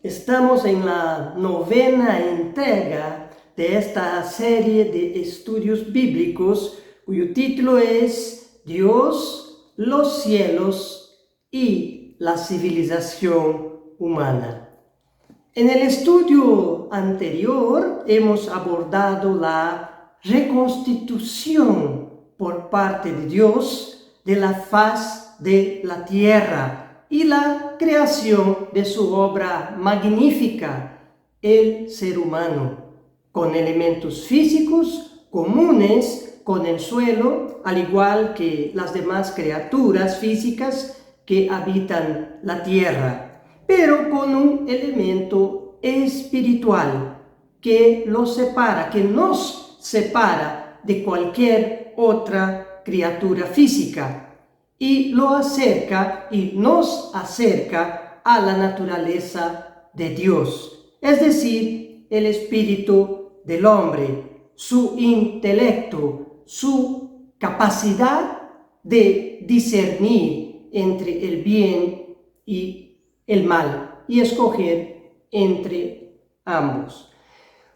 Estamos en la novena entrega de esta serie de estudios bíblicos cuyo título es Dios, los cielos y la civilización humana. En el estudio anterior hemos abordado la reconstitución por parte de Dios de la faz de la tierra y la creación de su obra magnífica, el ser humano, con elementos físicos comunes con el suelo, al igual que las demás criaturas físicas que habitan la tierra, pero con un elemento espiritual que los separa, que nos separa de cualquier otra criatura física y lo acerca y nos acerca a la naturaleza de Dios, es decir, el espíritu del hombre, su intelecto, su capacidad de discernir entre el bien y el mal y escoger entre ambos.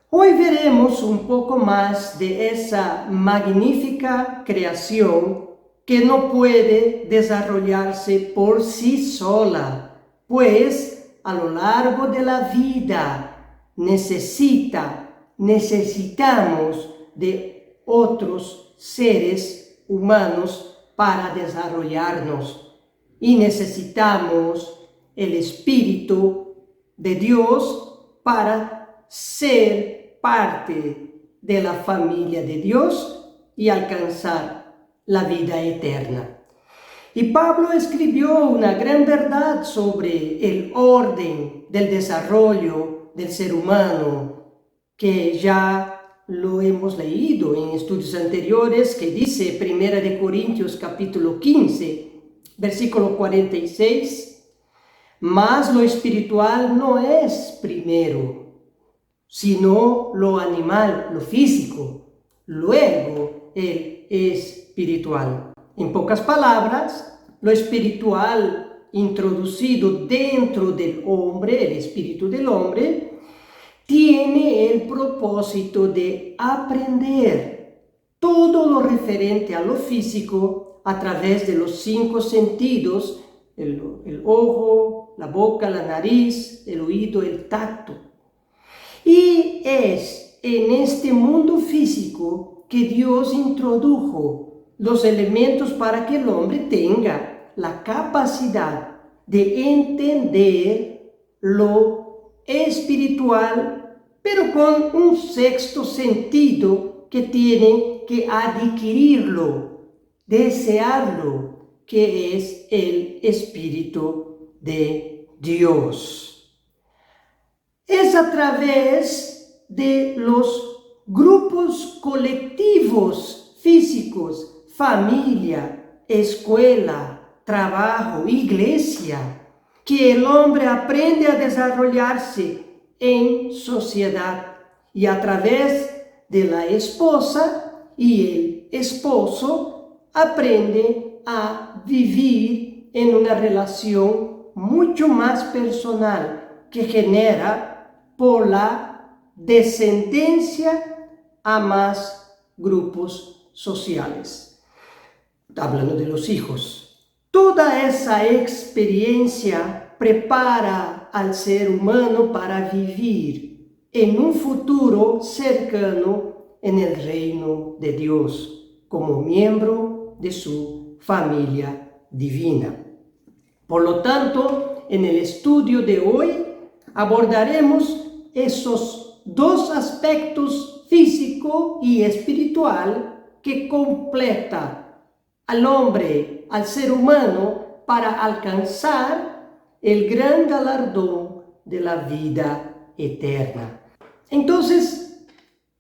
Hoy veremos un poco más de esa magnífica creación que no puede desarrollarse por sí sola, pues a lo largo de la vida necesitamos de otros seres humanos para desarrollarnos y necesitamos el Espíritu de Dios para ser parte de la familia de Dios y alcanzar la vida eterna. Y Pablo escribió una gran verdad sobre el orden del desarrollo del ser humano, que ya lo hemos leído en estudios anteriores, que dice 1 Corintios capítulo 15, versículo 46, mas lo espiritual no es primero, sino lo animal, lo físico, luego el espiritual. En pocas palabras, lo espiritual introducido dentro del hombre, el espíritu del hombre, tiene el propósito de aprender todo lo referente a lo físico a través de los 5 sentidos, el ojo, la boca, la nariz, el oído, el tacto. Y es en este mundo físico que Dios introdujo los elementos para que el hombre tenga la capacidad de entender lo espiritual, pero con un 6º sentido que tiene que adquirirlo, desearlo, que es el Espíritu de Dios. Es a través de los grupos colectivos físicos, familia, escuela, trabajo, iglesia, que el hombre aprende a desarrollarse en sociedad, y a través de la esposa y el esposo aprende a vivir en una relación mucho más personal que genera por la descendencia a más grupos sociales. Hablando de los hijos, toda esa experiencia prepara al ser humano para vivir en un futuro cercano en el reino de Dios, como miembro de su familia divina. Por lo tanto, en el estudio de hoy abordaremos esos 2 aspectos, físico y espiritual, que completa al hombre, al ser humano, para alcanzar el gran galardón de la vida eterna. Entonces,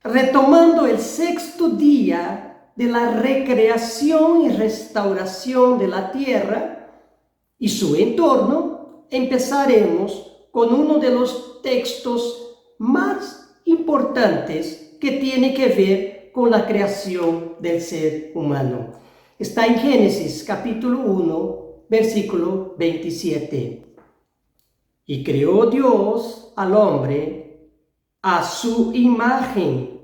retomando el 6º día de la recreación y restauración de la tierra y su entorno, empezaremos con uno de los textos más importantes que tiene que ver con la creación del ser humano. Está en Génesis capítulo 1, versículo 27. Y creó Dios al hombre a su imagen.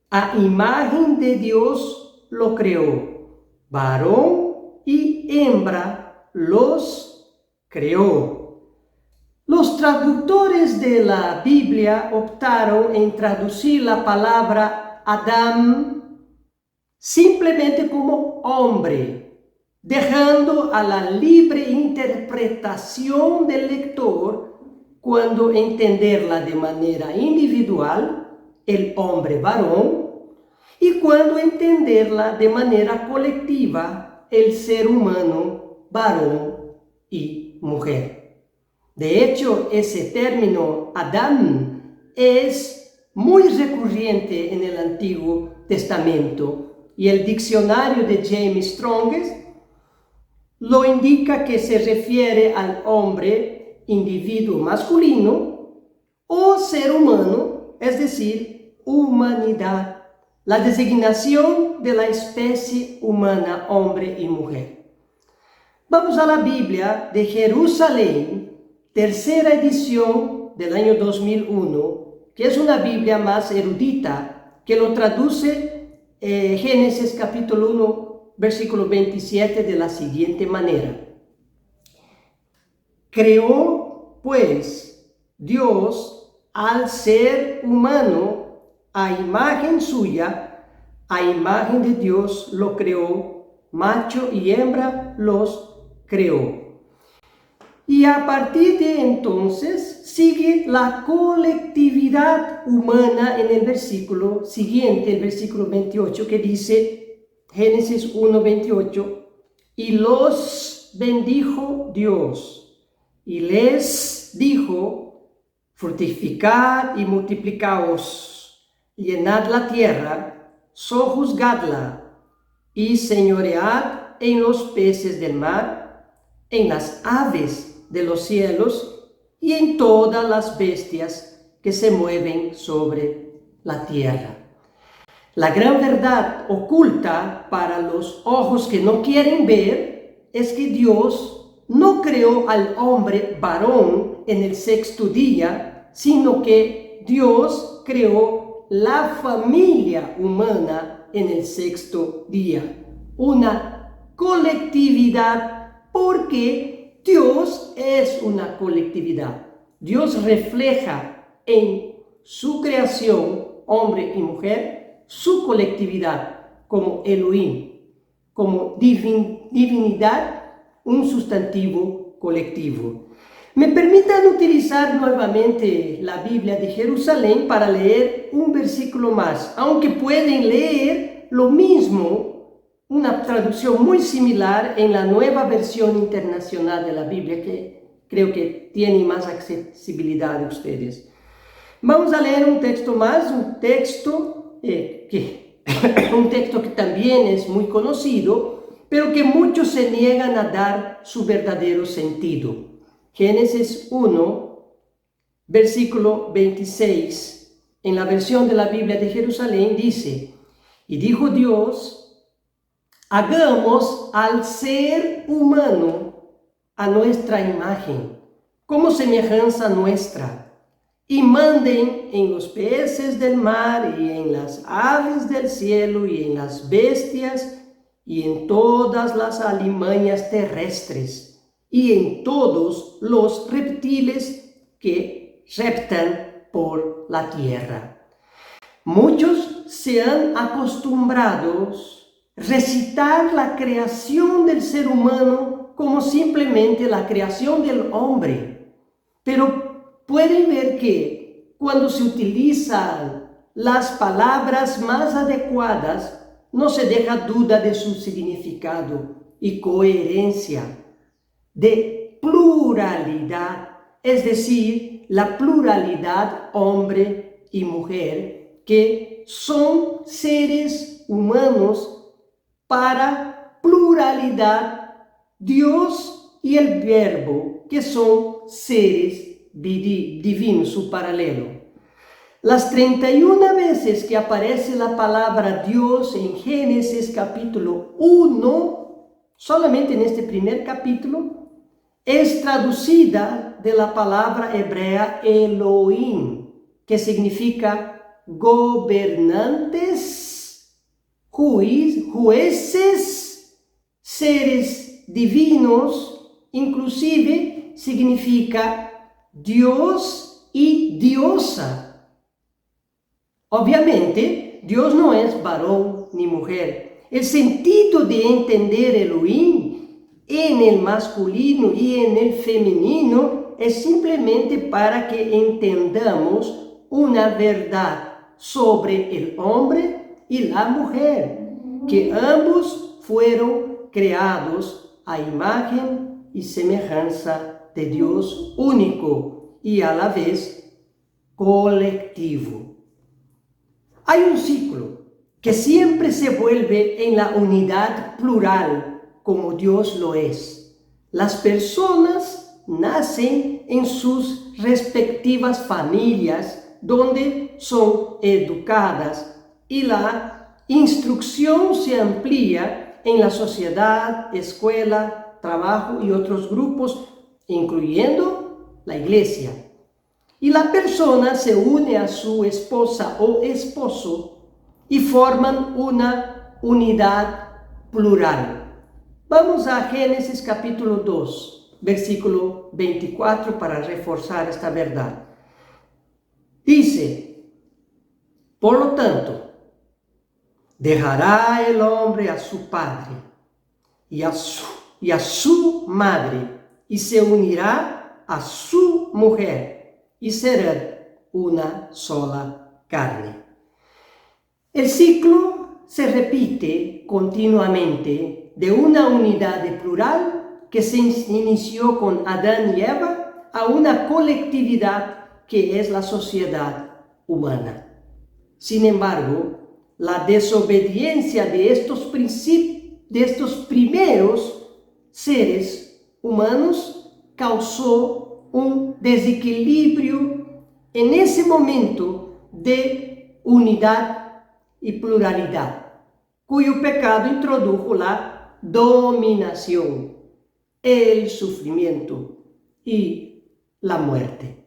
A imagen de Dios lo creó. Varón y hembra los creó. Los traductores de la Biblia optaron en traducir la palabra Adán simplemente como hombre, dejando a la libre interpretación del lector cuando entenderla de manera individual, el hombre varón, y cuando entenderla de manera colectiva, el ser humano varón y mujer. De hecho, ese término Adán es muy recurrente en el Antiguo Testamento y el diccionario de James Strong lo indica que se refiere al hombre, individuo masculino o ser humano, es decir, humanidad, la designación de la especie humana, hombre y mujer. Vamos a la Biblia de Jerusalén, tercera edición del año 2001, que es una Biblia más erudita, que lo traduce Génesis capítulo 1, versículo 27 de la siguiente manera. Creó, pues, Dios al ser humano a imagen suya, a imagen de Dios lo creó, macho y hembra los creó. Y a partir de entonces sigue la colectividad humana en el versículo siguiente, el versículo 28, que dice, Génesis 1:28, y los bendijo Dios, y les dijo, fructificad y multiplicaos, llenad la tierra, sojuzgadla, y señoread en los peces del mar, en las aves de los cielos y en todas las bestias que se mueven sobre la tierra. La gran verdad oculta para los ojos que no quieren ver es que Dios no creó al hombre varón en el sexto día, sino que Dios creó la familia humana en el sexto día. Una colectividad, porque Dios es una colectividad. Dios refleja en su creación, hombre y mujer, su colectividad como Elohim, como divinidad, un sustantivo colectivo. Me permitan utilizar nuevamente la Biblia de Jerusalén para leer un versículo más, aunque pueden leer lo mismo, una traducción muy similar en la nueva versión internacional de la Biblia, que creo que tiene más accesibilidad de ustedes. Vamos a leer un texto más, un texto que también es muy conocido, pero que muchos se niegan a dar su verdadero sentido. Génesis 1, versículo 26, en la versión de la Biblia de Jerusalén dice, y dijo Dios, hagamos al ser humano a nuestra imagen, como semejanza nuestra, y manden en los peces del mar y en las aves del cielo y en las bestias y en todas las alimañas terrestres y en todos los reptiles que reptan por la tierra. Muchos se han acostumbrado recitar la creación del ser humano como simplemente la creación del hombre. Pero pueden ver que cuando se utilizan las palabras más adecuadas, no se deja duda de su significado y coherencia, de pluralidad, es decir, la pluralidad hombre y mujer, que son seres humanos para pluralidad, Dios y el Verbo, que son seres divinos, su paralelo. Las 31 veces que aparece la palabra Dios en Génesis capítulo 1, solamente en este primer capítulo, es traducida de la palabra hebrea Elohim, que significa gobernantes, jueces, seres divinos, inclusive significa Dios y diosa. Obviamente, Dios no es varón ni mujer. El sentido de entender Elohim en el masculino y en el femenino es simplemente para que entendamos una verdad sobre el hombre y la mujer, que ambos fueron creados a imagen y semejanza de Dios único y a la vez colectivo. Hay un ciclo que siempre se vuelve en la unidad plural como Dios lo es. Las personas nacen en sus respectivas familias donde son educadas y la instrucción se amplía en la sociedad, escuela, trabajo y otros grupos, incluyendo la iglesia. Y la persona se une a su esposa o esposo y forman una unidad plural. Vamos a Génesis capítulo 2, versículo 24 para reforzar esta verdad. Dice, por lo tanto, dejará el hombre a su padre y a su madre y se unirá a su mujer y serán una sola carne. El ciclo se repite continuamente de una unidad de plural que se inició con Adán y Eva a una colectividad que es la sociedad humana. Sin embargo, la desobediencia de estos primeros seres humanos causó un desequilibrio en ese momento de unidad y pluralidad, cuyo pecado introdujo la dominación, el sufrimiento y la muerte.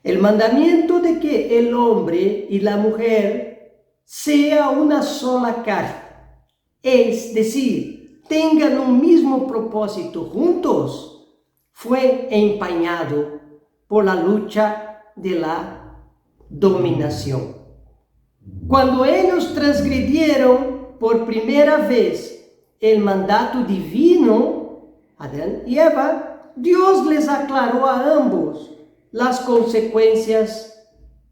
El mandamiento de que el hombre y la mujer sea una sola carne, es decir, tengan un mismo propósito juntos, fue empañado por la lucha de la dominación. Cuando ellos transgredieron por primera vez el mandato divino, Adán y Eva, Dios les aclaró a ambos las consecuencias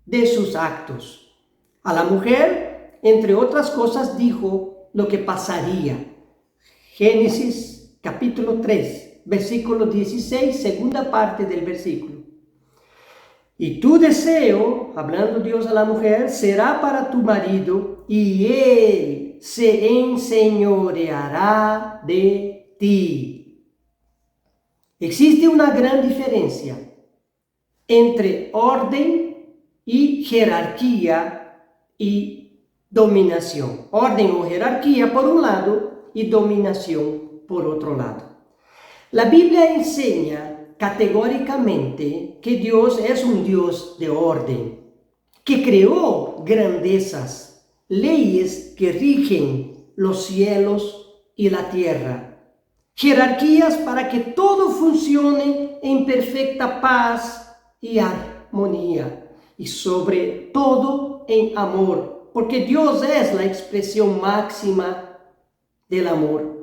de sus actos. A la mujer, entre otras cosas, dijo lo que pasaría. Génesis capítulo 3, versículo 16, segunda parte del versículo. Y tu deseo, hablando Dios a la mujer, será para tu marido y él se enseñoreará de ti. Existe una gran diferencia entre orden y jerarquía y dominación. Orden o jerarquía por un lado y dominación por otro lado. La Biblia enseña categóricamente que Dios es un Dios de orden, que creó grandezas, leyes que rigen los cielos y la tierra, jerarquías para que todo funcione en perfecta paz y armonía, y sobre todo en amor, porque Dios es la expresión máxima del amor.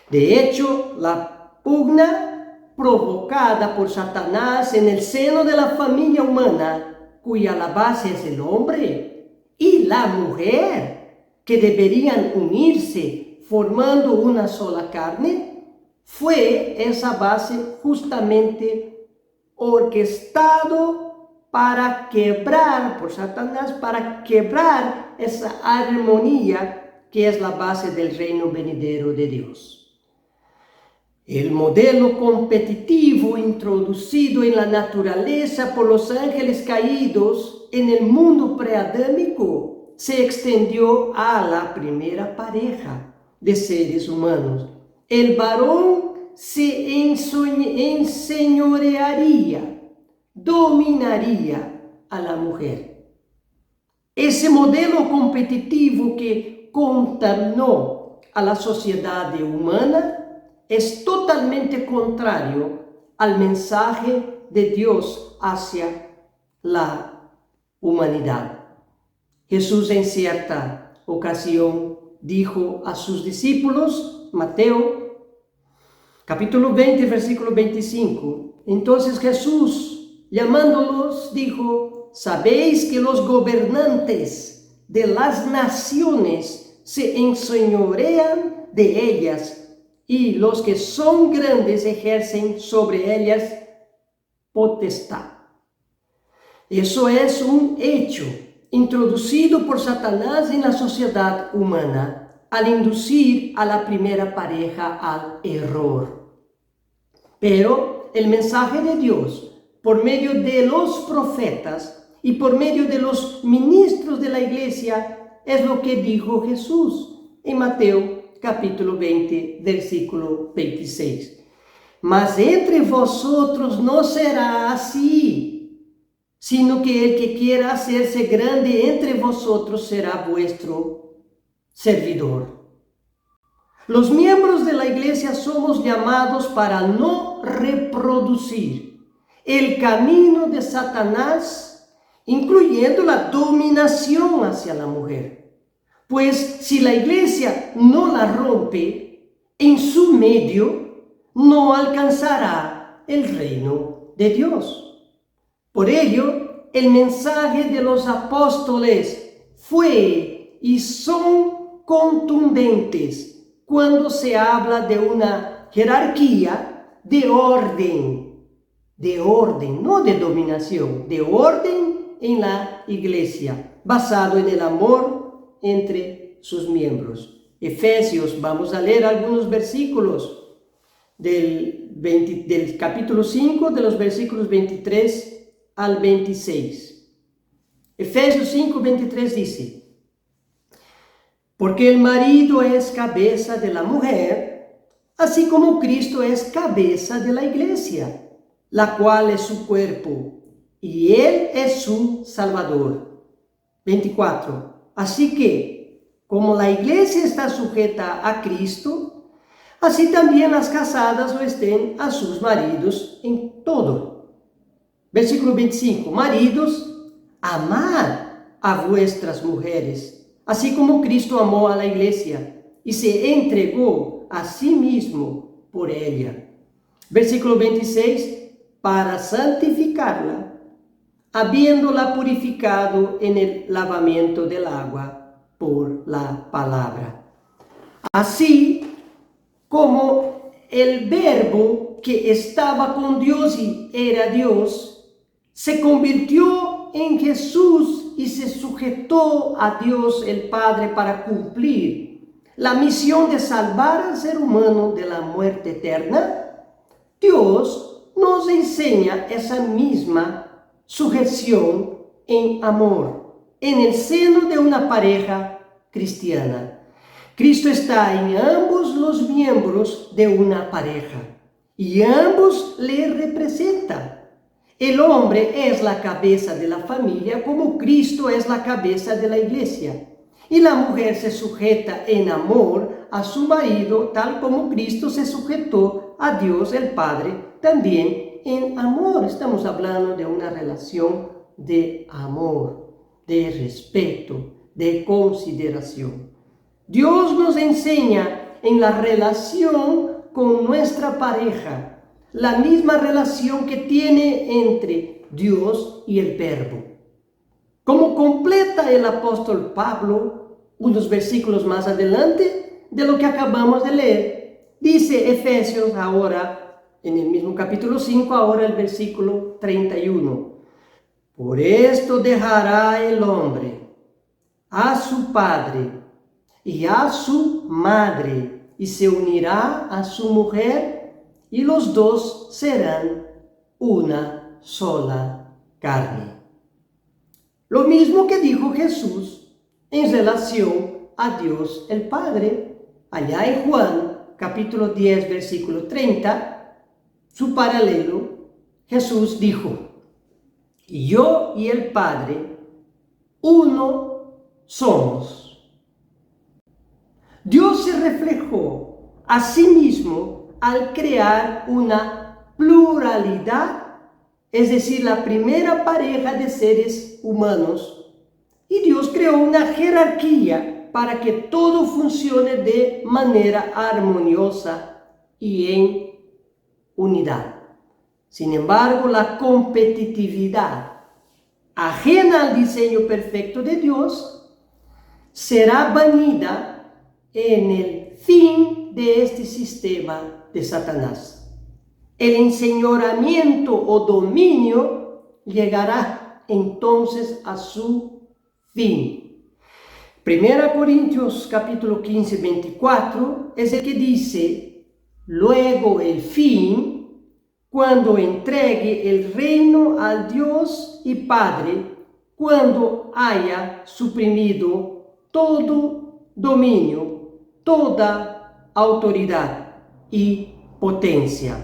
De hecho, la pugna provocada por Satanás en el seno de la familia humana, cuya la base es el hombre, y la mujer, que deberían unirse formando una sola carne, fue esa base justamente orquestado para quebrar, por Satanás, para quebrar esa armonía que es la base del reino venidero de Dios. El modelo competitivo introducido en la naturaleza por los ángeles caídos en el mundo preadámico se extendió a la primera pareja de seres humanos. El varón se enseñorearía, dominaría a la mujer. Ese modelo competitivo que contaminó a la sociedad humana es totalmente contrario al mensaje de Dios hacia la humanidad. Jesús en cierta ocasión dijo a sus discípulos, Mateo capítulo 20, versículo 25, entonces Jesús, llamándolos, dijo, ¿sabéis que los gobernantes de las naciones se enseñorean de ellas y los que son grandes ejercen sobre ellas potestad? Eso es un hecho introducido por Satanás en la sociedad humana al inducir a la primera pareja al error. Pero el mensaje de Dios, por medio de los profetas y por medio de los ministros de la iglesia, es lo que dijo Jesús en Mateo capítulo 20, versículo 26. Mas entre vosotros no será así, sino que el que quiera hacerse grande entre vosotros será vuestro servidor. Los miembros de la iglesia somos llamados para no reproducir el camino de Satanás, incluyendo la dominación hacia la mujer. Pues si la iglesia no la rompe en su medio, no alcanzará el reino de Dios. Por ello, el mensaje de los apóstoles fue y son contundentes cuando se habla de una jerarquía de orden, no de dominación, de orden en la iglesia, basado en el amor entre sus miembros. Efesios, vamos a leer algunos versículos del capítulo 5, de los versículos 23 al 26. Efesios 5, 23 dice, porque el marido es cabeza de la mujer, así como Cristo es cabeza de la iglesia, la cual es su cuerpo, y Él es su Salvador. 24. Así que, como la iglesia está sujeta a Cristo, así también las casadas lo estén a sus maridos en todo. Versículo 25, maridos, amad a vuestras mujeres, así como Cristo amó a la iglesia y se entregó a sí mismo por ella. Versículo 26, para santificarla, habiéndola purificado en el lavamiento del agua por la palabra. Así como el verbo que estaba con Dios y era Dios, se convirtió en Jesús y se sujetó a Dios el Padre para cumplir la misión de salvar al ser humano de la muerte eterna. Dios nos enseña esa misma sujeción en amor, en el seno de una pareja cristiana. Cristo está en ambos los miembros de una pareja y ambos le representan. El hombre es la cabeza de la familia como Cristo es la cabeza de la iglesia. Y la mujer se sujeta en amor a su marido tal como Cristo se sujetó a Dios el Padre también en amor. Estamos hablando de una relación de amor, de respeto, de consideración. Dios nos enseña en la relación con nuestra pareja la misma relación que tiene entre Dios y el Verbo. Como completa el apóstol Pablo, unos versículos más adelante de lo que acabamos de leer, dice Efesios ahora, en el mismo capítulo 5, ahora el versículo 31. Por esto dejará el hombre a su padre y a su madre y se unirá a su mujer, y los dos serán una sola carne. Lo mismo que dijo Jesús en relación a Dios el Padre, allá en Juan capítulo 10, versículo 30, su paralelo, Jesús dijo: yo y el Padre, uno somos. Dios se reflejó a sí mismo al crear una pluralidad, es decir, la primera pareja de seres humanos. Y Dios creó una jerarquía para que todo funcione de manera armoniosa y en unidad. Sin embargo, la competitividad, ajena al diseño perfecto de Dios, será banida en el fin de este sistema de Satanás. El enseñoreamiento o dominio llegará entonces a su fin. 1 Corintios capítulo 15, 24 es el que dice: luego el fin, cuando entregue el reino al Dios y Padre, cuando haya suprimido todo dominio, toda autoridad y potencia.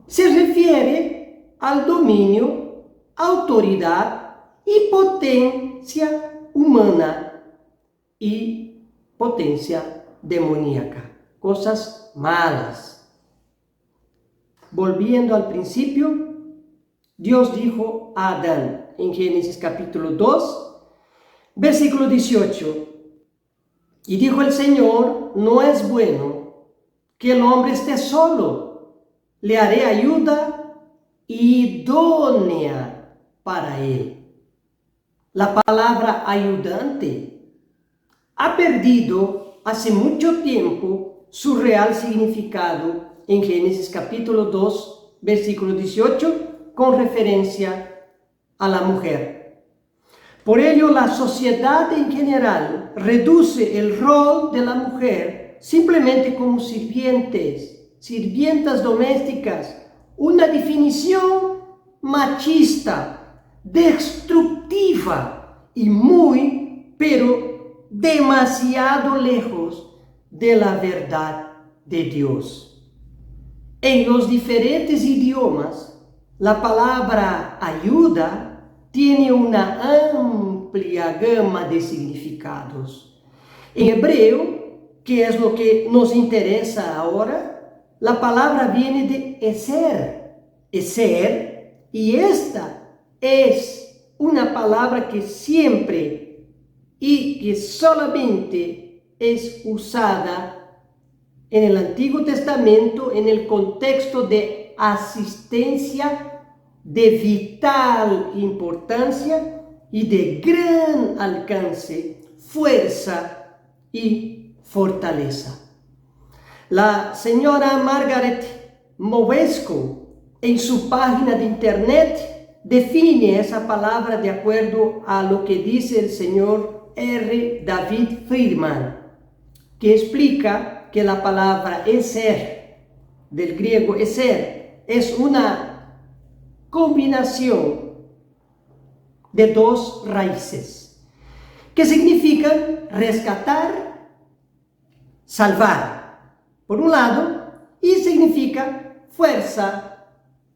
Se refiere al dominio, autoridad y potencia humana y potencia demoníaca, cosas malas. Volviendo al principio, Dios dijo a Adán en Génesis capítulo 2, versículo 18, y dijo el Señor: no es bueno que el hombre esté solo, le haré ayuda idónea para él. La palabra ayudante ha perdido hace mucho tiempo su real significado en Génesis capítulo 2, versículo 18, con referencia a la mujer. Por ello, la sociedad en general reduce el rol de la mujer simplemente como sirvientas domésticas, una definición machista, destructiva y pero demasiado lejos de la verdad de Dios. En los diferentes idiomas, la palabra ayuda tiene una amplia gama de significados. En hebreo, que es lo que nos interesa ahora, la palabra viene de eser, y esta es una palabra que siempre y que solamente es usada en el Antiguo Testamento en el contexto de asistencia de vital importancia y de gran alcance, fuerza y fortaleza. La señora Margaret Movesco, en su página de internet, define esa palabra de acuerdo a lo que dice el señor R. David Friedman, que explica que la palabra eser, del griego eser, es una combinación de dos raíces que significan rescatar, salvar, por un lado, y significa fuerza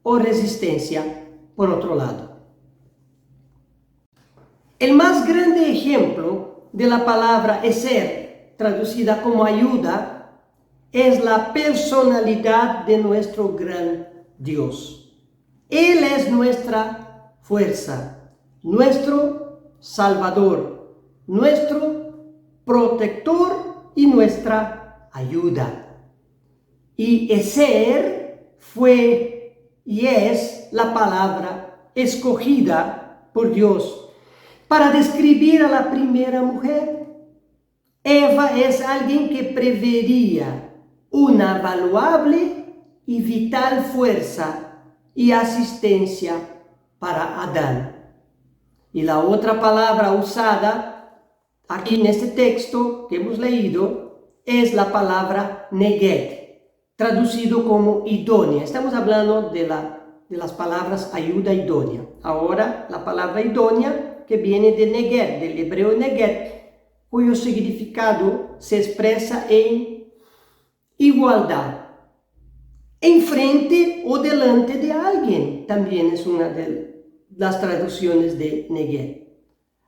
o resistencia, por otro lado. El más grande ejemplo de la palabra eser, traducida como ayuda, es la personalidad de nuestro gran Dios. Él es nuestra fuerza, nuestro salvador, nuestro protector y nuestra ayuda. Y eser fue y es la palabra escogida por Dios para describir a la primera mujer. Eva es alguien que prevería una valuable y vital fuerza y asistencia para Adán. Y la otra palabra usada aquí en este texto que hemos leído es la palabra neget, traducido como idónea. Estamos hablando de las palabras ayuda idónea. Ahora la palabra idónea, que viene de neget, del hebreo neget, cuyo significado se expresa en igualdad. Enfrente o delante de alguien, también es una de las traducciones de Negev.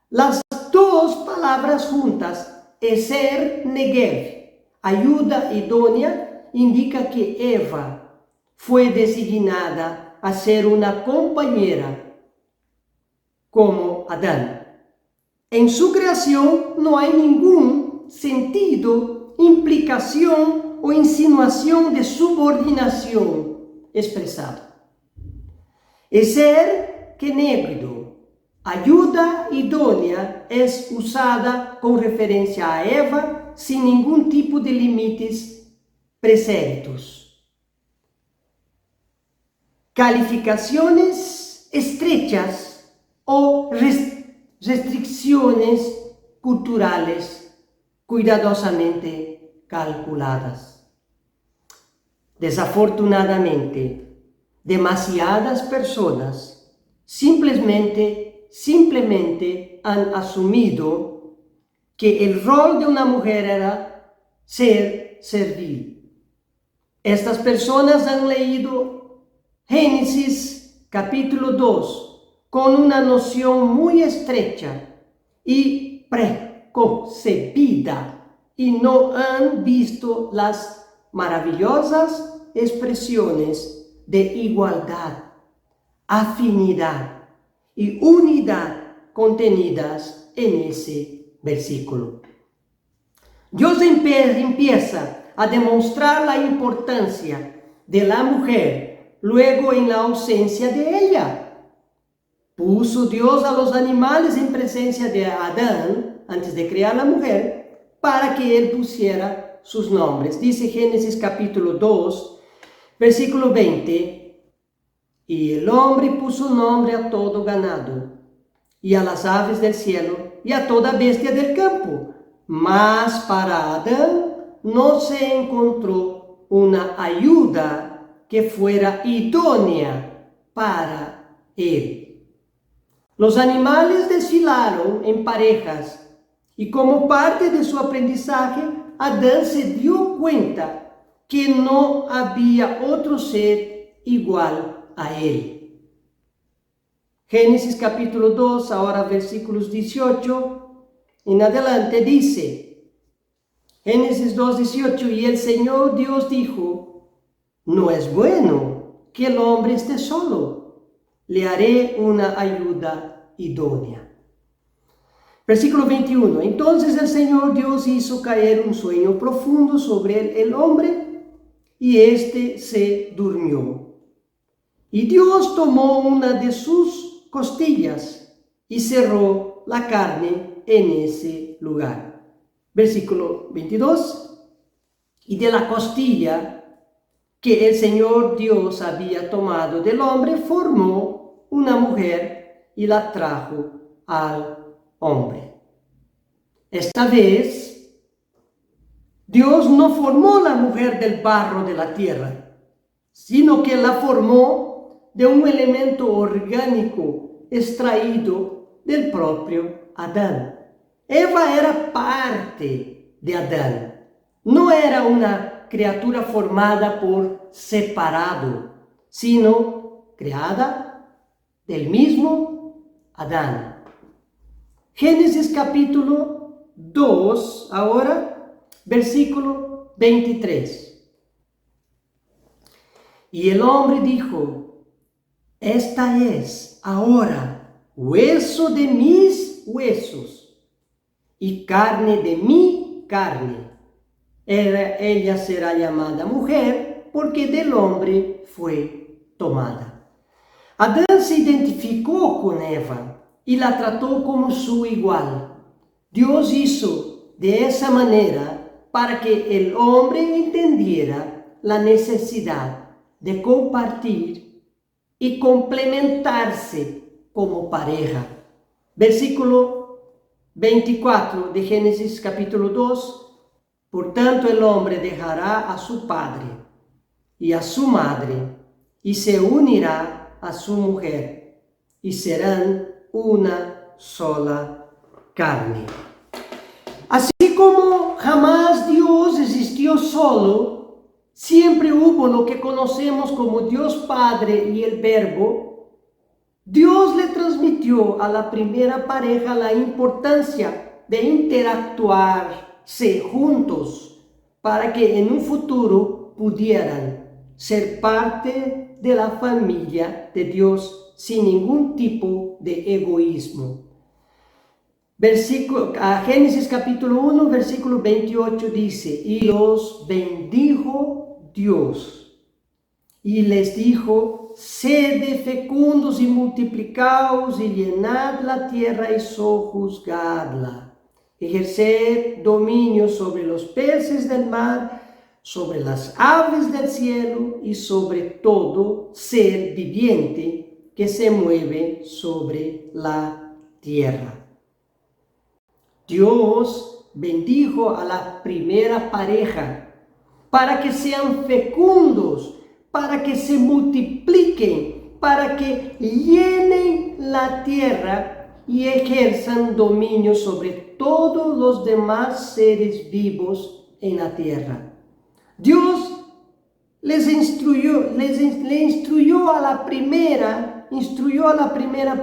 Las dos palabras juntas, eser Negev, ayuda idónea, indica que Eva fue designada a ser una compañera como Adán. En su creación no hay ningún sentido, implicación o insinuación de subordinación expresado. Eser Kenegdo, ayuda idónea, es usada con referencia a Eva sin ningún tipo de límites pretéritos. Calificaciones estrechas o restricciones culturales cuidadosamente calculadas. Desafortunadamente, demasiadas personas simplemente han asumido que el rol de una mujer era ser servil. Estas personas han leído Génesis capítulo 2 con una noción muy estrecha y preconcebida y no han visto las maravillosas expresiones de igualdad, afinidad y unidad contenidas en ese versículo. Dios empieza a demostrar la importancia de la mujer luego en la ausencia de ella. Puso Dios a los animales en presencia de Adán antes de crear la mujer para que él pusiera sus nombres. Dice Génesis capítulo 2, versículo 20, y el hombre puso nombre a todo ganado y a las aves del cielo y a toda bestia del campo. Mas para Adán no se encontró una ayuda que fuera idónea para él. Los animales desfilaron en parejas y como parte de su aprendizaje, Adán se dio cuenta que no había otro ser igual a él. Génesis capítulo 2, ahora versículos 18 en adelante dice, Génesis 2, 18, y el Señor Dios dijo, no es bueno que el hombre esté solo. Le haré una ayuda idónea. Versículo 21. Entonces el Señor Dios hizo caer un sueño profundo sobre el hombre y éste se durmió. Y Dios tomó una de sus costillas y cerró la carne en ese lugar. Versículo 22. Y de la costilla que el Señor Dios había tomado del hombre, formó una mujer y la trajo al hombre. Esta vez, Dios no formó la mujer del barro de la tierra, sino que la formó de un elemento orgánico extraído del propio Adán. Eva era parte de Adán, no era una criatura formada por separado, sino creada del mismo Adán. Génesis capítulo 2, ahora, versículo 23. Y el hombre dijo, esta es ahora hueso de mis huesos y carne de mi carne. Ella será llamada mujer porque del hombre fue tomada. Adán se identificó con Eva y la trató como su igual. Dios hizo de esa manera para que el hombre entendiera la necesidad de compartir y complementarse como pareja. Versículo 24 de Génesis capítulo 2. Por tanto el hombre dejará a su padre y a su madre y se unirá a su mujer y serán una sola carne. Así como jamás Dios existió solo, siempre hubo lo que conocemos como Dios Padre y el Verbo, Dios le transmitió a la primera pareja la importancia de interactuarse juntos para que en un futuro pudieran ser parte de la familia de Dios sin ningún tipo de egoísmo. Génesis capítulo 1, versículo 28 dice: y los bendijo Dios y les dijo: sed fecundos y multiplicaos y llenad la tierra y sojuzgadla. Ejerced dominio sobre los peces del mar, sobre las aves del cielo y sobre todo ser viviente que se mueve sobre la tierra. Dios bendijo a la primera pareja para que sean fecundos, para que se multipliquen, para que llenen la tierra y ejerzan dominio sobre todos los demás seres vivos en la tierra. Dios le instruyó a la primera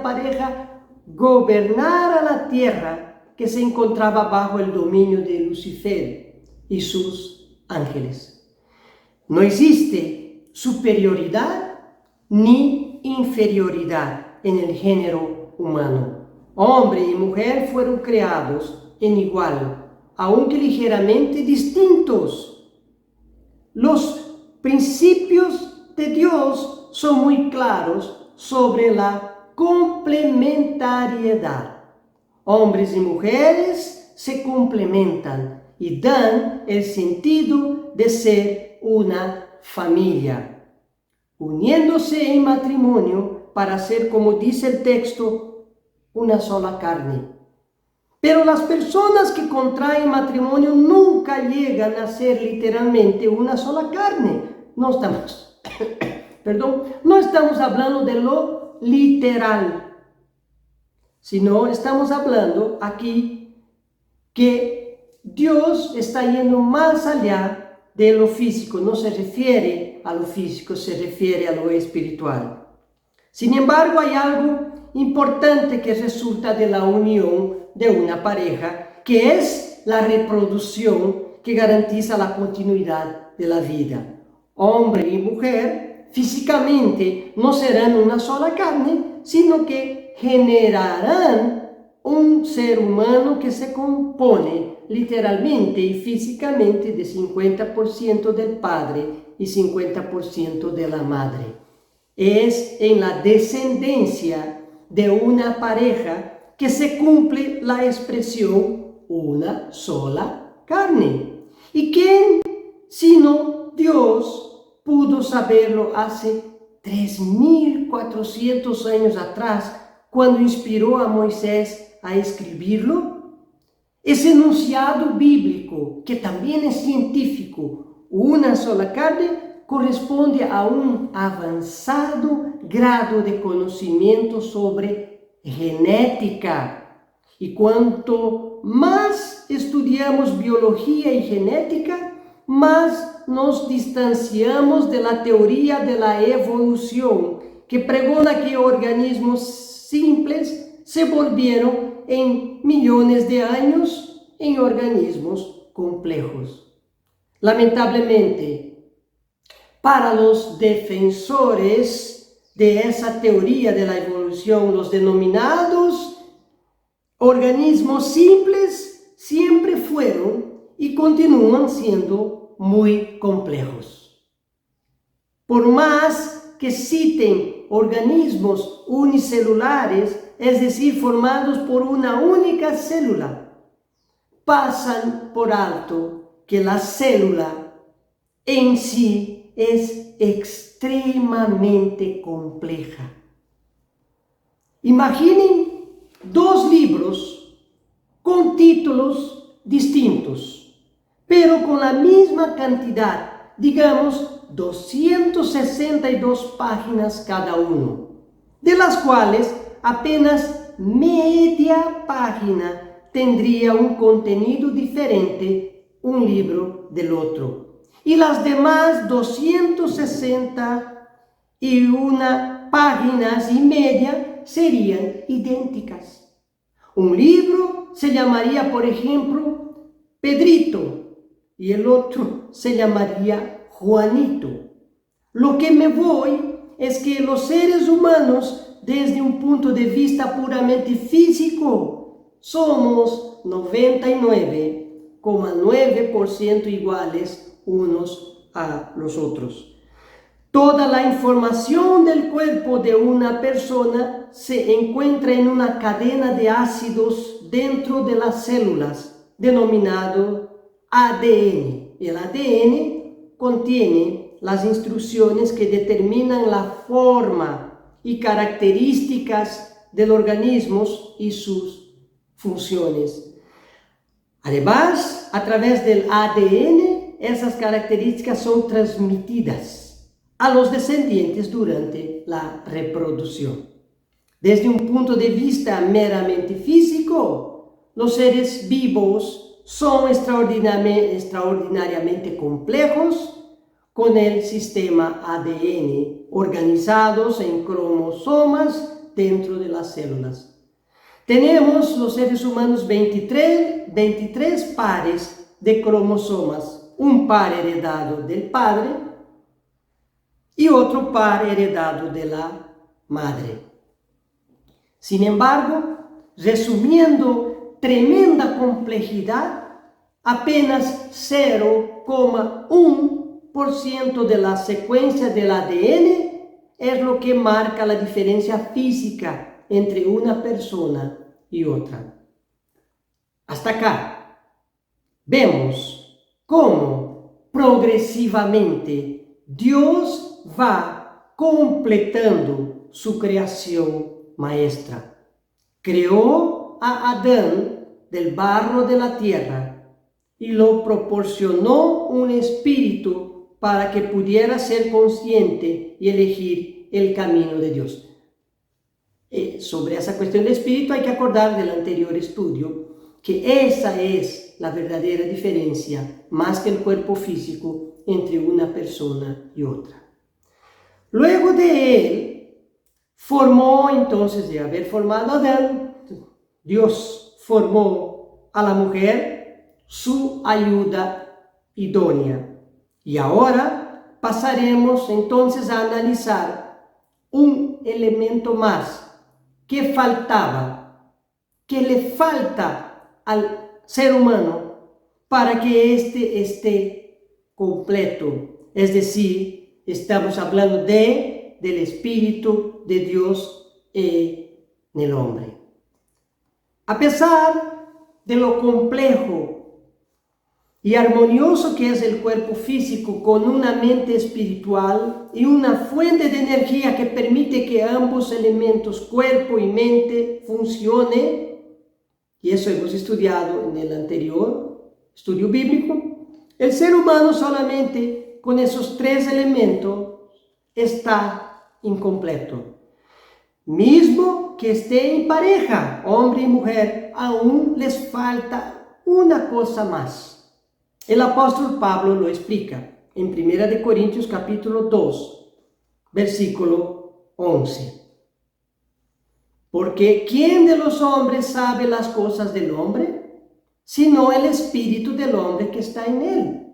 pareja gobernar a la tierra que se encontraba bajo el dominio de Lucifer y sus ángeles. No existe superioridad ni inferioridad en el género humano. Hombre y mujer fueron creados en igual, aunque ligeramente distintos. Los principios de Dios son muy claros sobre la complementariedad. Hombres y mujeres se complementan y dan el sentido de ser una familia, uniéndose en matrimonio para ser, como dice el texto, una sola carne. Pero las personas que contraen matrimonio nunca llegan a ser literalmente una sola carne. No estamos hablando de lo literal, sino estamos hablando aquí que Dios está yendo más allá de lo físico. No se refiere a lo físico, se refiere a lo espiritual. Sin embargo, hay algo importante que resulta de la unión de una pareja, que es la reproducción que garantiza la continuidad de la vida. Hombre y mujer físicamente no serán una sola carne, sino que generarán un ser humano que se compone literalmente y físicamente de 50% del padre y 50% de la madre. Es en la descendencia de una pareja que se cumple la expresión una sola carne. ¿Y quién, sino Dios, pudo saberlo hace 3.400 años atrás, cuando inspiró a Moisés a escribirlo? Ese enunciado bíblico, que también es científico, una sola carne, corresponde a un avanzado grado de conocimiento sobre genética. Y cuanto más estudiamos biología y genética, más nos distanciamos de la teoría de la evolución, que pregona que organismos simples se volvieron en millones de años en organismos complejos. Lamentablemente, para los defensores de esa teoría de la evolución, los denominados organismos simples siempre fueron y continúan siendo muy complejos. Por más que citen organismos unicelulares, es decir, formados por una única célula, pasan por alto que la célula en sí es extremadamente compleja. Imaginen dos libros con títulos distintos, pero con la misma cantidad, digamos 262 páginas cada uno, de las cuales apenas media página tendría un contenido diferente un libro del otro. y las demás 261 páginas y media serían idénticas. Un libro se llamaría, por ejemplo, Pedrito y el otro se llamaría Juanito. Lo que me voy es que los seres humanos, desde un punto de vista puramente físico, somos 99,9% iguales unos a los otros. Toda la información del cuerpo de una persona se encuentra en una cadena de ácidos dentro de las células, denominado ADN. El ADN contiene las instrucciones que determinan la forma y características del organismo y sus funciones. Además, a través del ADN, esas características son transmitidas a los descendientes durante la reproducción. Desde un punto de vista meramente físico, los seres vivos son extraordinariamente complejos, con el sistema ADN organizados en cromosomas dentro de las células. Tenemos los seres humanos 23 pares de cromosomas, un par heredado del padre y otro par heredado de la madre. Sin embargo, resumiendo tremenda complejidad, apenas 0,1% de la secuencia del ADN es lo que marca la diferencia física entre una persona y otra. Hasta acá vemos cómo progresivamente Dios va completando su creación maestra. Creó a Adán del barro de la tierra y lo proporcionó un espíritu para que pudiera ser consciente y elegir el camino de Dios. Sobre esa cuestión del espíritu hay que acordar del anterior estudio que esa es la verdadera diferencia, más que el cuerpo físico, entre una persona y otra. Luego de él, formó entonces, de haber formado a Adán, Dios formó a la mujer su ayuda idónea. Y ahora pasaremos entonces a analizar un elemento más que faltaba, que le falta al ser humano para que éste esté completo. Es decir, estamos hablando del Espíritu de Dios en el hombre. A pesar de lo complejo y armonioso que es el cuerpo físico, con una mente espiritual y una fuente de energía que permite que ambos elementos, cuerpo y mente, funcionen, y eso hemos estudiado en el anterior estudio bíblico, el ser humano solamente con esos tres elementos está incompleto. Mismo que esté en pareja, hombre y mujer, aún les falta una cosa más. El apóstol Pablo lo explica en 1 Corintios capítulo 2, versículo 11. Porque ¿quién de los hombres sabe las cosas del hombre? Sino el espíritu del hombre que está en él.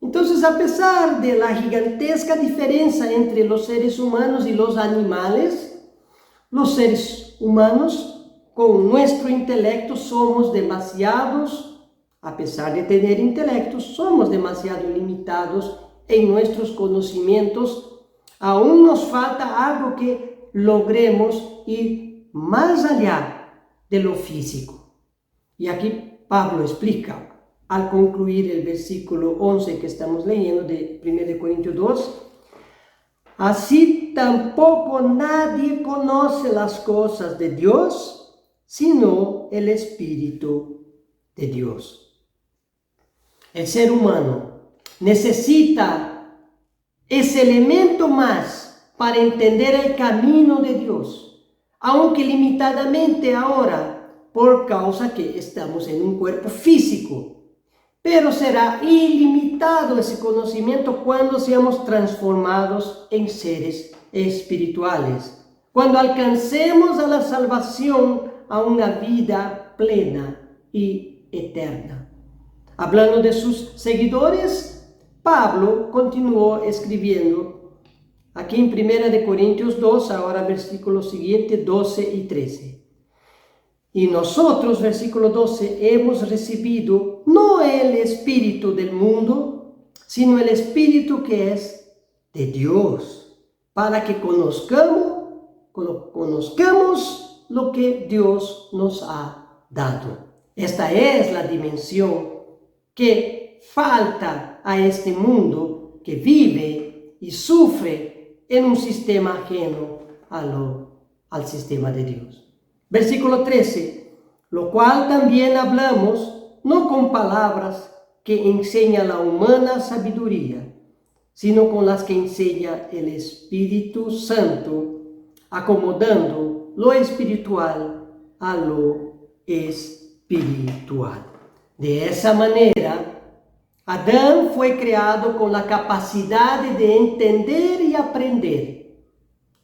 Entonces, a pesar de la gigantesca diferencia entre los seres humanos y los animales, los seres humanos con nuestro intelecto somos demasiados. A pesar de tener intelecto, somos demasiado limitados en nuestros conocimientos. Aún nos falta algo que logremos ir más allá de lo físico. Y aquí Pablo explica, al concluir el versículo 11 que estamos leyendo de 1 Corintios 2, así tampoco nadie conoce las cosas de Dios, sino el Espíritu de Dios. El ser humano necesita ese elemento más para entender el camino de Dios, aunque limitadamente ahora, por causa que estamos en un cuerpo físico. pero será ilimitado ese conocimiento cuando seamos transformados en seres espirituales, cuando alcancemos a la salvación, a una vida plena y eterna. Hablando de sus seguidores, Pablo continuó escribiendo aquí en 1 Corintios 2, ahora versículo siguiente, 12 y 13. Y nosotros, versículo 12, hemos recibido no el espíritu del mundo, sino el espíritu que es de Dios, para que conozcamos lo que Dios nos ha dado. Esta es la dimensión que falta a este mundo que vive y sufre en un sistema ajeno al sistema de Dios. Versículo 13, lo cual también hablamos, no con palabras que enseña la humana sabiduría, sino con las que enseña el Espíritu Santo, acomodando lo espiritual a lo espiritual. De esa manera, Adán fue creado con la capacidad de entender y aprender.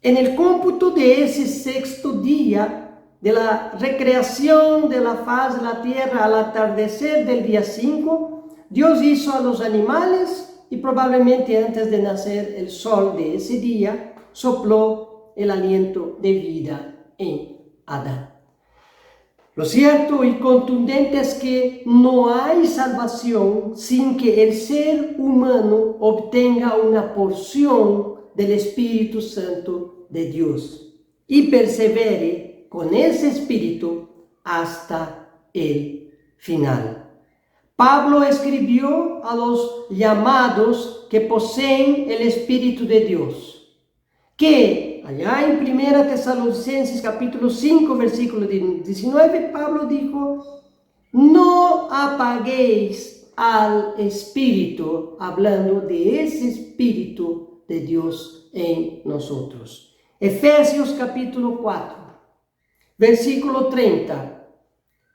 En el cómputo de ese sexto día, de la recreación de la faz de la tierra al atardecer del día 5, Dios hizo a los animales y probablemente antes de nacer el sol de ese día, sopló el aliento de vida en Adán. Lo cierto y contundente es que no hay salvación sin que el ser humano obtenga una porción del Espíritu Santo de Dios y persevere con ese espíritu hasta el final. Pablo escribió a los llamados que poseen el Espíritu de Dios, que allá en 1 Tesalonicenses capítulo 5 versículo 19, Pablo dijo, no apaguéis al Espíritu, hablando de ese Espíritu de Dios en nosotros. Efesios capítulo 4. Versículo 30,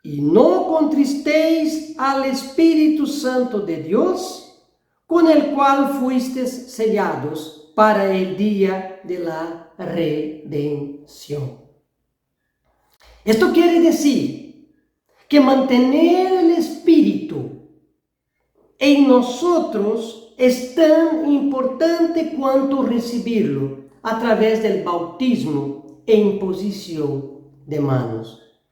y no contristéis al Espíritu Santo de Dios, con el cual fuisteis sellados para el día de la redención. Esto quiere decir que mantener el Espíritu en nosotros es tan importante cuanto recibirlo a través del bautismo e imposición de manos.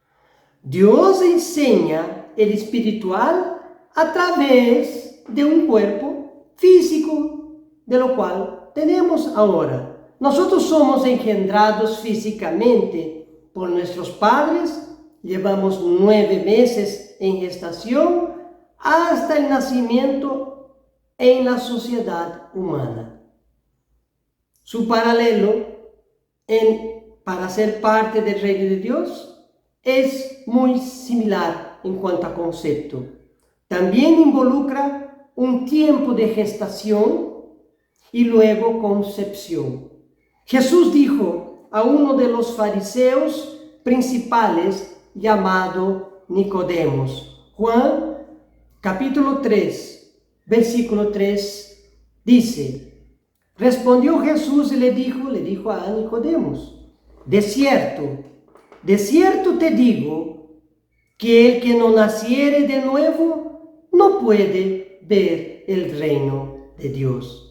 Dios enseña el espiritual a través de un cuerpo físico, de lo cual tenemos ahora. Nosotros somos engendrados físicamente por nuestros padres, llevamos 9 meses en gestación hasta el nacimiento en la sociedad humana. Su paralelo para ser parte del reino de Dios es muy similar en cuanto a concepto. También involucra un tiempo de gestación y luego concepción. Jesús dijo a uno de los fariseos principales llamado Nicodemos, Juan capítulo 3, versículo 3, dice, respondió Jesús y le dijo a Nicodemos, de cierto te digo, que el que no naciere de nuevo no puede ver el reino de Dios.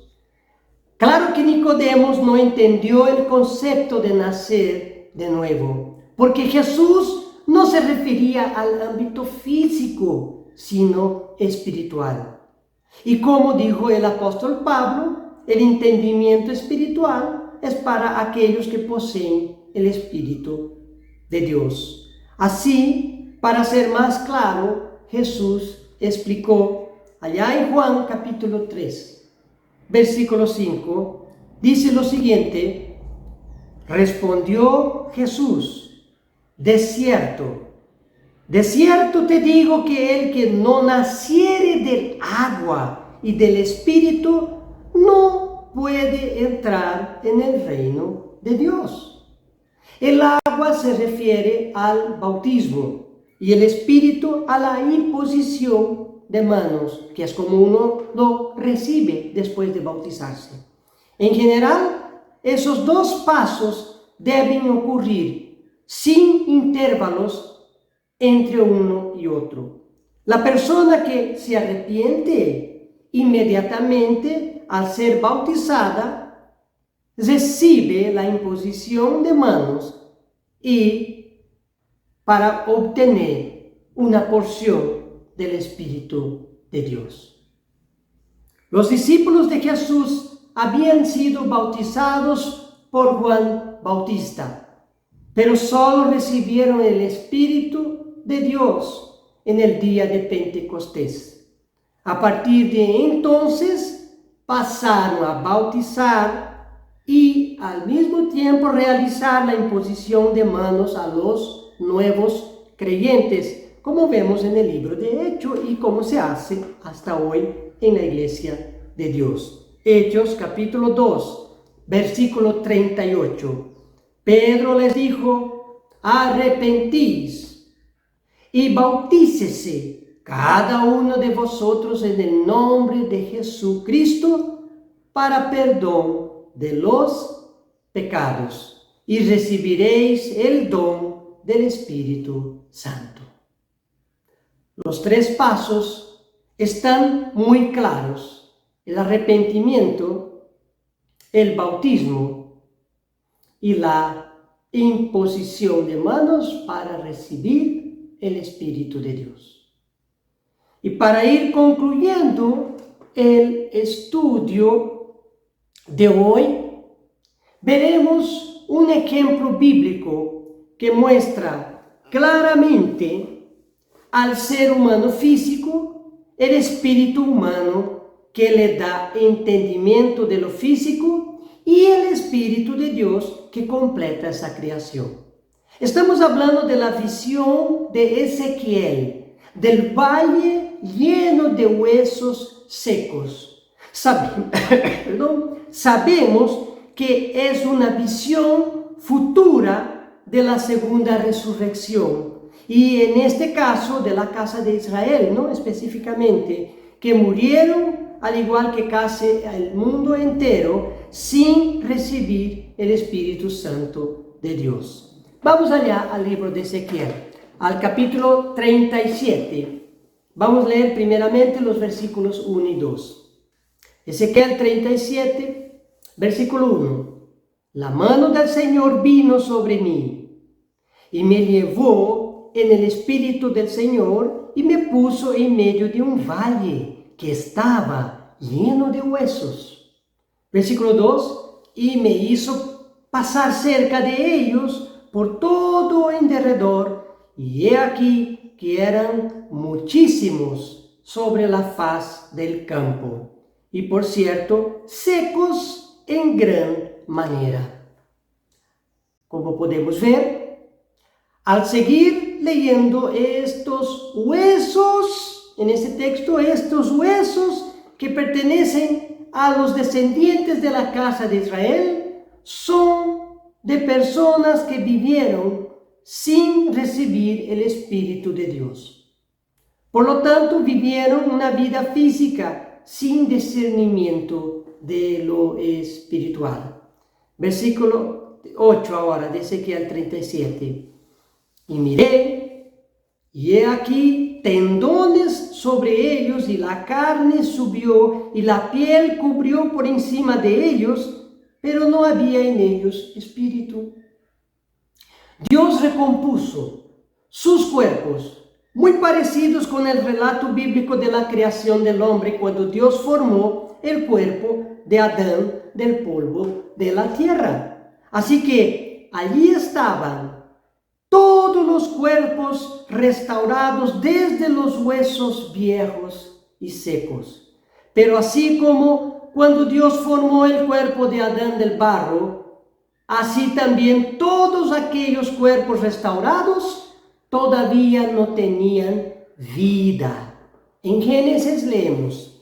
Claro que Nicodemos no entendió el concepto de nacer de nuevo, porque Jesús no se refería al ámbito físico, sino espiritual. Y como dijo el apóstol Pablo, el entendimiento espiritual es para aquellos que poseen el Espíritu de Dios. Así, para ser más claro, Jesús explicó allá en Juan capítulo 3, versículo 5, dice lo siguiente, respondió Jesús, de cierto te digo que el que no naciere del agua y del Espíritu no puede entrar en el reino de Dios. El agua se refiere al bautismo y el Espíritu a la imposición de manos, que es como uno lo recibe después de bautizarse. En general, esos dos pasos deben ocurrir sin intervalos entre uno y otro. La persona que se arrepiente inmediatamente al ser bautizada recibe la imposición de manos y para obtener una porción del Espíritu de Dios. Los discípulos de Jesús habían sido bautizados por Juan Bautista, pero solo recibieron el Espíritu de Dios en el día de Pentecostés. A partir de entonces pasaron a bautizar y al mismo tiempo realizar la imposición de manos a los nuevos creyentes, como vemos en el libro de Hechos y como se hace hasta hoy en la Iglesia de Dios. Hechos capítulo 2, versículo 38. Pedro les dijo: arrepentís y bautícese cada uno de vosotros en el nombre de Jesucristo para perdón de los pecados, y recibiréis el don del Espíritu Santo. Los tres pasos están muy claros: el arrepentimiento, el bautismo y la imposición de manos para recibir el Espíritu de Dios. Y para ir concluyendo el estudio de hoy, veremos un ejemplo bíblico que muestra claramente al ser humano físico el espíritu humano que le da entendimiento de lo físico y el Espíritu de Dios que completa esa creación. Estamos hablando de la visión de Ezequiel, del valle lleno de huesos secos. Sabemos que es una visión futura de la segunda resurrección. Y en este caso de la casa de Israel, específicamente, que murieron al igual que casi el mundo entero sin recibir el Espíritu Santo de Dios. Vamos allá al libro de Ezequiel, al capítulo 37. Vamos a leer primeramente los versículos 1 y 2. Ezequiel 37, versículo 1. La mano del Señor vino sobre mí y me llevó en el Espíritu del Señor y me puso en medio de un valle que estaba lleno de huesos. Versículo 2. Y me hizo pasar cerca de ellos por todo en derredor, y he aquí que eran muchísimos sobre la faz del campo, y por cierto, secos en gran manera. Como podemos ver, al seguir leyendo estos huesos, en este texto, estos huesos que pertenecen a los descendientes de la casa de Israel, son de personas que vivieron sin recibir el Espíritu de Dios. Por lo tanto, vivieron una vida física sin discernimiento de lo espiritual. Versículo 8 ahora de Ezequiel 37. Y miré, y he aquí tendones sobre ellos, y la carne subió, y la piel cubrió por encima de ellos, pero no había en ellos espíritu. Dios recompuso sus cuerpos, muy parecidos con el relato bíblico de la creación del hombre, cuando Dios formó el cuerpo de Adán del polvo de la tierra. Así que allí estaban todos los cuerpos restaurados desde los huesos viejos y secos. Pero así como cuando Dios formó el cuerpo de Adán del barro, así también todos aquellos cuerpos restaurados todavía no tenían vida. En Génesis leemos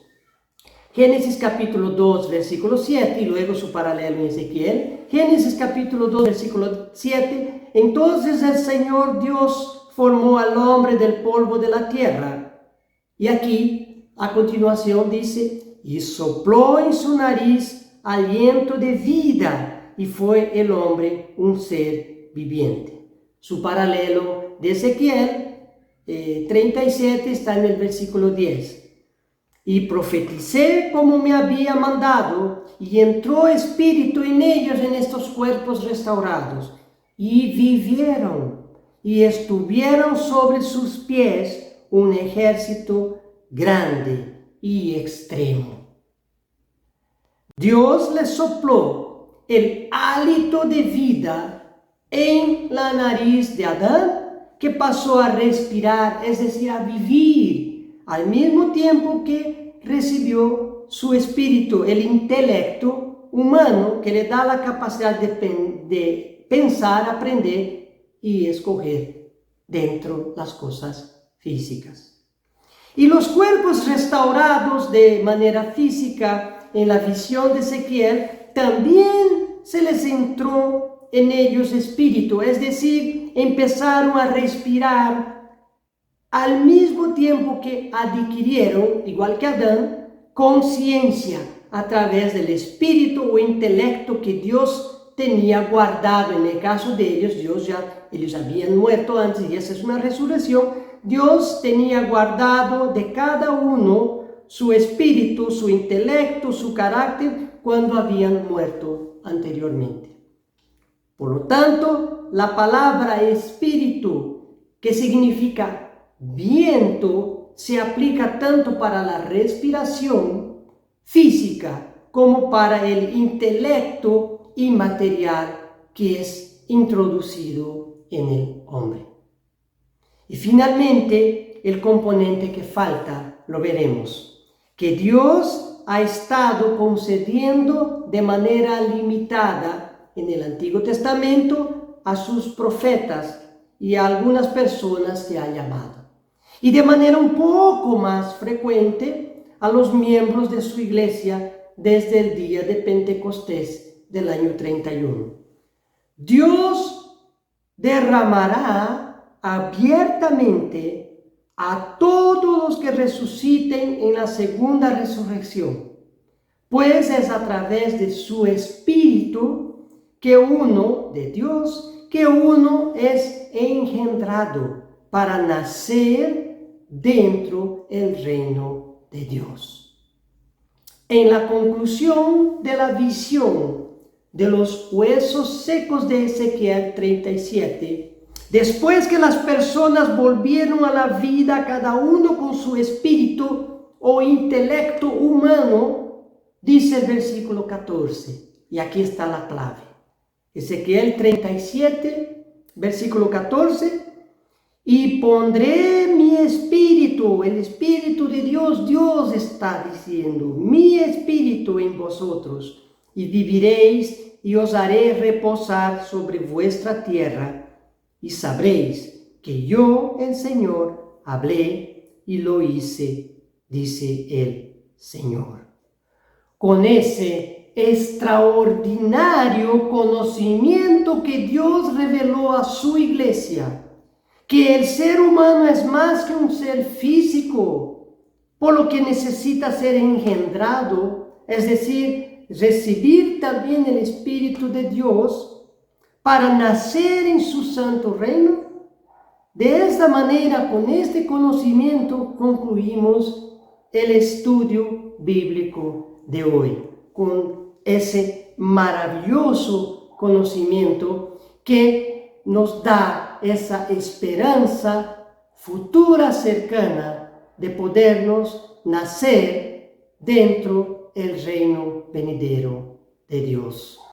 Génesis capítulo 2, versículo 7, y luego su paralelo en Ezequiel. Génesis capítulo 2, versículo 7. Entonces el Señor Dios formó al hombre del polvo de la tierra, y aquí a continuación dice, y sopló en su nariz aliento de vida, y fue el hombre un ser viviente. Su paralelo de Ezequiel 37 está en el versículo 10. Y profeticé como me había mandado, y entró espíritu en ellos, en estos cuerpos restaurados, y vivieron, y estuvieron sobre sus pies un ejército grande y extremo. Dios les sopló el hálito de vida en la nariz de Adán, que pasó a respirar, es decir, a vivir, al mismo tiempo que recibió su espíritu, el intelecto humano que le da la capacidad de pensar, aprender y escoger dentro las cosas físicas. Y los cuerpos restaurados de manera física en la visión de Ezequiel, también se les entró en ellos espíritu, es decir, empezaron a respirar al mismo tiempo que adquirieron, igual que Adán, conciencia a través del espíritu o intelecto que Dios tenía guardado. En el caso de ellos, ellos habían muerto antes y esa es una resurrección. Dios tenía guardado de cada uno su espíritu, su intelecto, su carácter cuando habían muerto anteriormente. Por lo tanto, la palabra espíritu, que significa viento, se aplica tanto para la respiración física como para el intelecto inmaterial que es introducido en el hombre. Y finalmente, el componente que falta, lo veremos, que Dios ha estado concediendo de manera limitada en el Antiguo Testamento a sus profetas y a algunas personas que ha llamado. Y de manera un poco más frecuente a los miembros de su iglesia desde el día de Pentecostés del año 31. Dios derramará abiertamente a todos los que resuciten en la segunda resurrección, pues es a través de su Espíritu que uno, de Dios, que uno es engendrado para nacer dentro del reino de Dios. En la conclusión de la visión de los huesos secos de Ezequiel 37, después que las personas volvieron a la vida, cada uno con su espíritu o intelecto humano, dice el versículo 14, y aquí está la clave. Ezequiel 37, versículo 14, y pondré mi espíritu, el espíritu de Dios, Dios está diciendo, mi espíritu en vosotros, y viviréis y os haré reposar sobre vuestra tierra, y sabréis que yo, el Señor, hablé y lo hice, dice el Señor. Con ese extraordinario conocimiento que Dios reveló a su iglesia, que el ser humano es más que un ser físico, por lo que necesita ser engendrado, es decir, recibir también el Espíritu de Dios para nacer en su santo reino. De esta manera, con este conocimiento, concluimos el estudio bíblico de hoy, con ese maravilloso conocimiento que nos da esa esperanza futura cercana de podernos nacer dentro del reino venidero de Dios.